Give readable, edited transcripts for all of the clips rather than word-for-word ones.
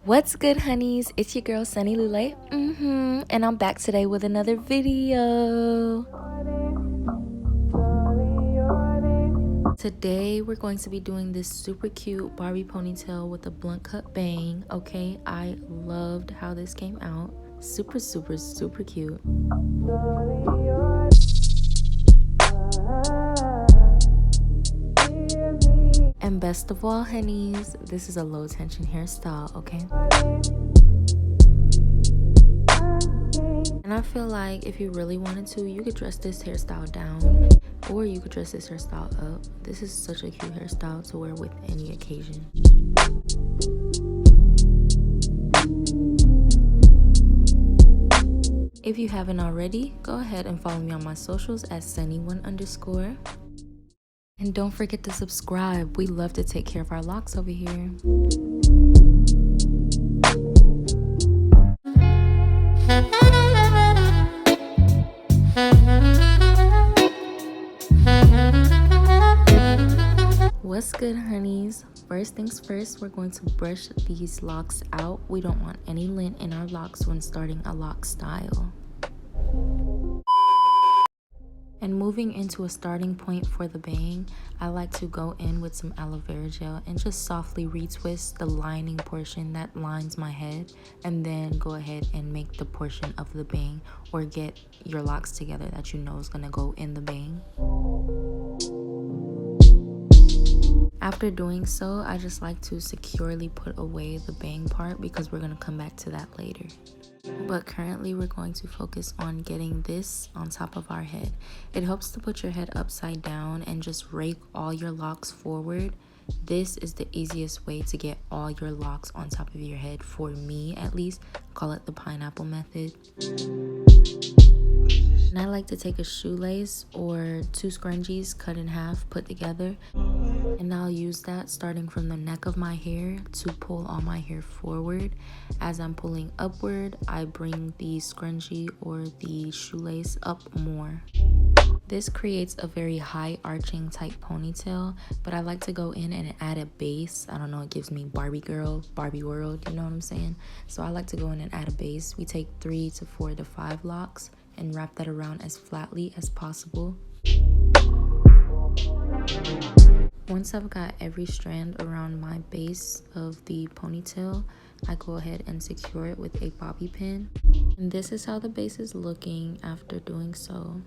What's good, honeys? It's your girl Sunny Lule, and I'm back today with another video. Today we're going to be doing this super cute Barbie ponytail with a blunt cut bang. Okay, I loved how this came out. Super cute. And best of all, honeys, this is a low tension hairstyle, okay? And I feel like if you really wanted to, you could dress this hairstyle down, or you could dress this hairstyle up. This is such a cute hairstyle to wear with any occasion. If you haven't already, go ahead and follow me on my socials at Sunny1_. And don't forget to subscribe. We love to take care of our locks over here. What's good, honeys? First things first, we're going to brush these locks out. We don't want any lint in our locks when starting a lock style. And moving into a starting point for the bang, I like to go in with some aloe vera gel and just softly retwist the lining portion that lines my head, and then go ahead and make the portion of the bang, or get your locks together that you know is gonna go in the bang. After doing so, I just like to securely put away the bang part because we're gonna come back to that later. But currently we're going to focus on getting this on top of our head. It helps to put your head upside down and just rake all your locks forward. This is the easiest way to get all your locks on top of your head, for me at least. Call it the pineapple method. And I like to take a shoelace or two scrunchies cut in half, put together, and I'll use that starting from the neck of my hair to pull all my hair forward. As I'm pulling upward, I bring the scrunchie or the shoelace up more. This creates a very high arching type ponytail, but I like to go in and add a base. I don't know, it gives me Barbie girl, Barbie world, you know what I'm saying? So I like to go in and add a base. We take 3 to 4 to 5 locks and wrap that around as flatly as possible. Once I've got every strand around my base of the ponytail, I go ahead and secure it with a bobby pin. And this is how the base is looking after doing so.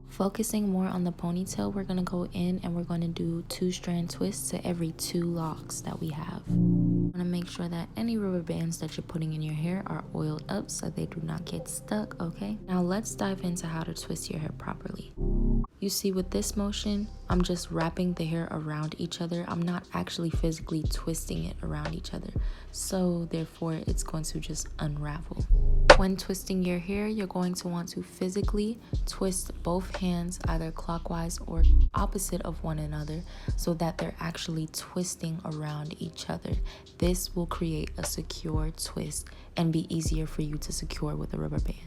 Focusing more on the ponytail, we're going to go in and we're going to do 2-strand twists to every 2 locks that we have. You want to make sure that any rubber bands that you're putting in your hair are oiled up so they do not get stuck, okay? Now let's dive into how to twist your hair properly. You see, with this motion, I'm just wrapping the hair around each other. I'm not actually physically twisting it around each other. So therefore, it's going to just unravel. When twisting your hair, you're going to want to physically twist both hands either clockwise or opposite of one another so that they're actually twisting around each other. This will create a secure twist and be easier for you to secure with a rubber band.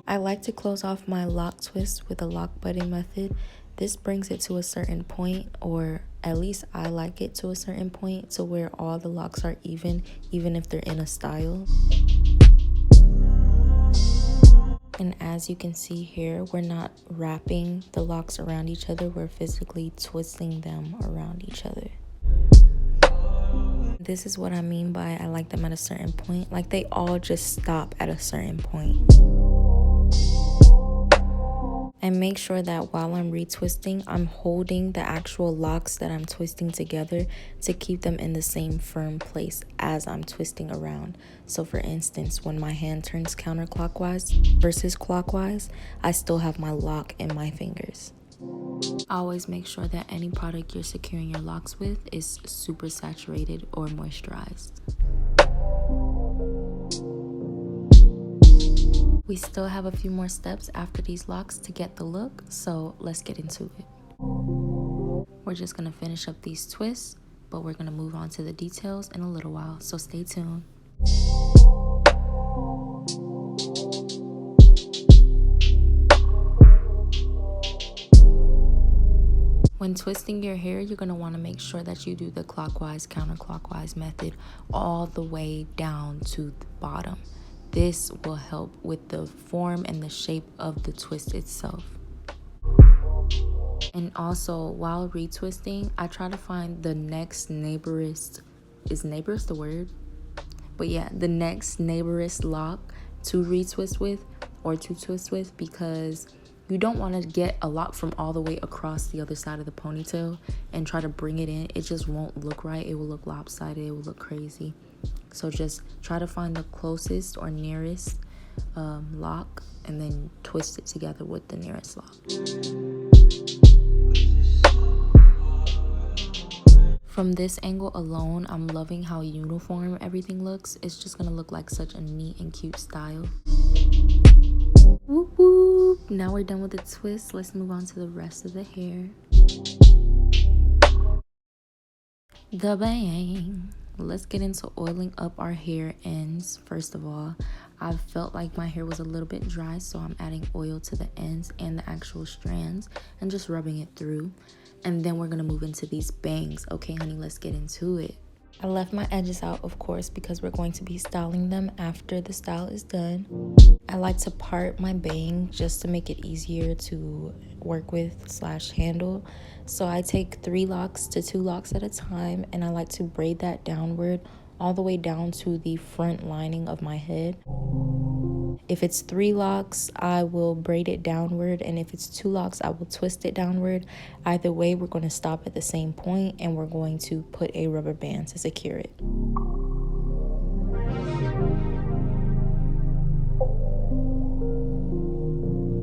I like to close off my lock twist with a lock button method. This brings it to a certain point, or at least I like it to a certain point, to where all the locks are even if they're in a style. And as you can see here, we're not wrapping the locks around each other, we're physically twisting them around each other. This is what I mean by I like them at a certain point. Like, they all just stop at a certain point. And make sure that while I'm retwisting, I'm holding the actual locks that I'm twisting together to keep them in the same firm place as I'm twisting around. So for instance, when my hand turns counterclockwise versus clockwise, I still have my lock in my fingers. Always make sure that any product you're securing your locks with is super saturated or moisturized. We still have a few more steps after these locks to get the look, so let's get into it. We're just going to finish up these twists, but we're going to move on to the details in a little while, so stay tuned. When twisting your hair, you're going to want to make sure that you do the clockwise, counterclockwise method all the way down to the bottom. This will help with the form and the shape of the twist itself. And also, while retwisting, I try to find the next neighborist, is neighborist the word? But yeah, the next neighborist lock to retwist with or to twist with, because you don't want to get a lock from all the way across the other side of the ponytail and try to bring it in. It just won't look right. It will look lopsided. It will look crazy. So just try to find the closest or nearest lock and then twist it together with the nearest lock. From this angle alone, I'm loving how uniform everything looks. It's just gonna look like such a neat and cute style. Whoop whoop. Now we're done with the twist. Let's move on to the rest of the hair. The bang. Let's get into oiling up our hair ends. First of all, I felt like my hair was a little bit dry, so I'm adding oil to the ends and the actual strands and just rubbing it through. And then we're gonna move into these bangs. Okay, honey, let's get into it. I left my edges out, of course, because we're going to be styling them after the style is done. I like to part my bang just to make it easier to work with / handle. So I take 3 locks to 2 locks at a time, and I like to braid that downward all the way down to the front lining of my head. If it's 3 locks, I will braid it downward, and if it's 2 locks, I will twist it downward. Either way, we're going to stop at the same point, and we're going to put a rubber band to secure it.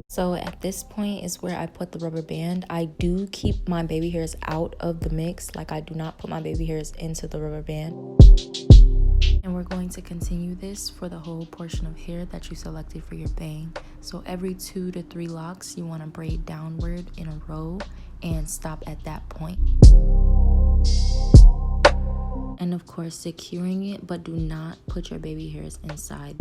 So at this point is where I put the rubber band. I do keep my baby hairs out of the mix. Like, I do not put my baby hairs into the rubber band. And we're going to continue this for the whole portion of hair that you selected for your bang. So every 2 to 3 locks, you want to braid downward in a row and stop at that point. And of course, securing it, but do not put your baby hairs inside.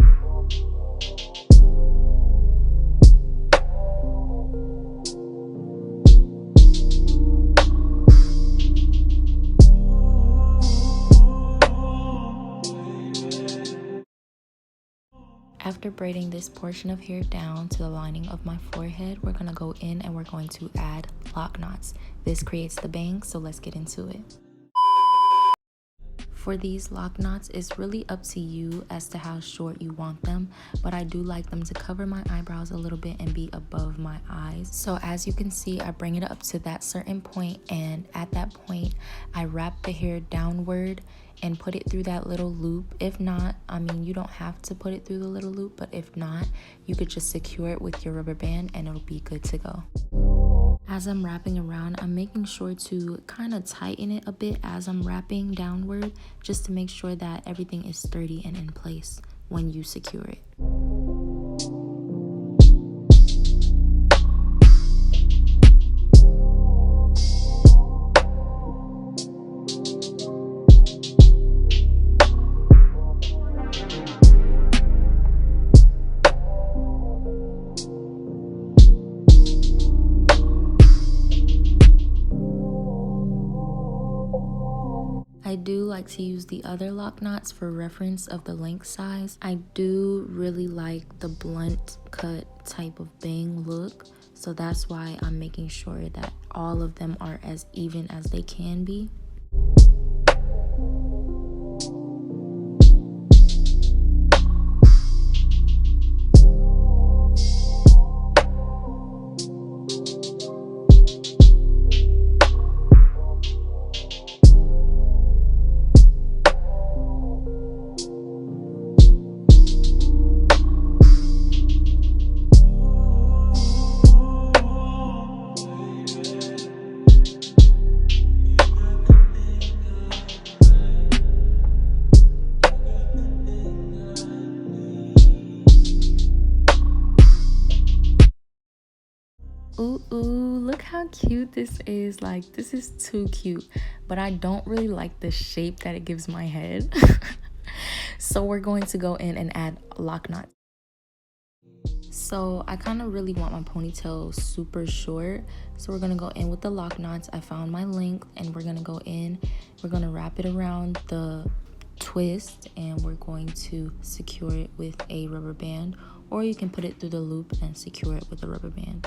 After braiding this portion of hair down to the lining of my forehead, we're going to go in and we're going to add lock knots. This creates the bang, so let's get into it. For these lock knots, it's really up to you as to how short you want them, but I do like them to cover my eyebrows a little bit and be above my eyes. So as you can see, I bring it up to that certain point, and at that point, I wrap the hair downward and put it through that little loop. If not, I mean, you don't have to put it through the little loop, but if not, you could just secure it with your rubber band and it'll be good to go. As I'm wrapping around, I'm making sure to kind of tighten it a bit as I'm wrapping downward, just to make sure that everything is sturdy and in place when you secure it. I do like to use the other lock knots for reference of the length size. I do really like the blunt cut type of bang look, so that's why I'm making sure that all of them are as even as they can be. Ooh, look how cute this is. Like, this is too cute, but I don't really like the shape that it gives my head. So we're going to go in and add lock knots. So I kind of really want my ponytail super short, so we're gonna go in with the lock knots. I found my length, and we're gonna go in, we're gonna wrap it around the twist, and we're going to secure it with a rubber band, or you can put it through the loop and secure it with a rubber band.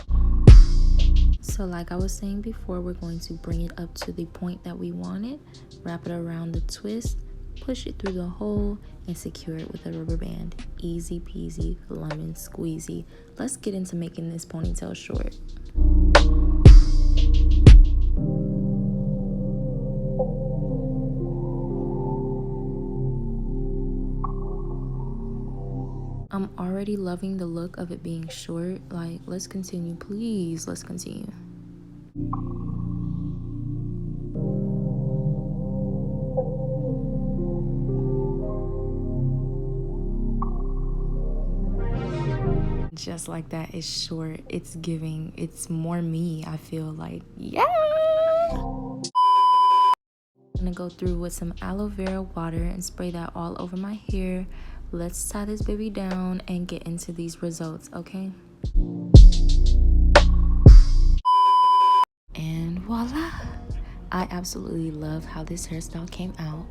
So like I was saying before, we're going to bring it up to the point that we want it, wrap it around the twist, push it through the hole, and secure it with a rubber band. Easy peasy, lemon squeezy. Let's get into making this ponytail short. I'm already loving the look of it being short. Like, let's continue, please. Let's continue. Just like that, it's short, it's giving, it's more me. I feel like, yeah. I'm gonna go through with some aloe vera water and spray that all over my hair. Let's tie this baby down and get into these results, okay? And voila! I absolutely love how this hairstyle came out.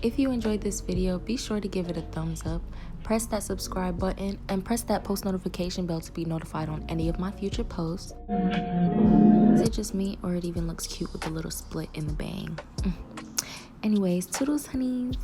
If you enjoyed this video, be sure to give it a thumbs up, press that subscribe button, and press that post notification bell to be notified on any of my future posts. Is it just me, or it even looks cute with a little split in the bang? Anyways, toodles, honeys.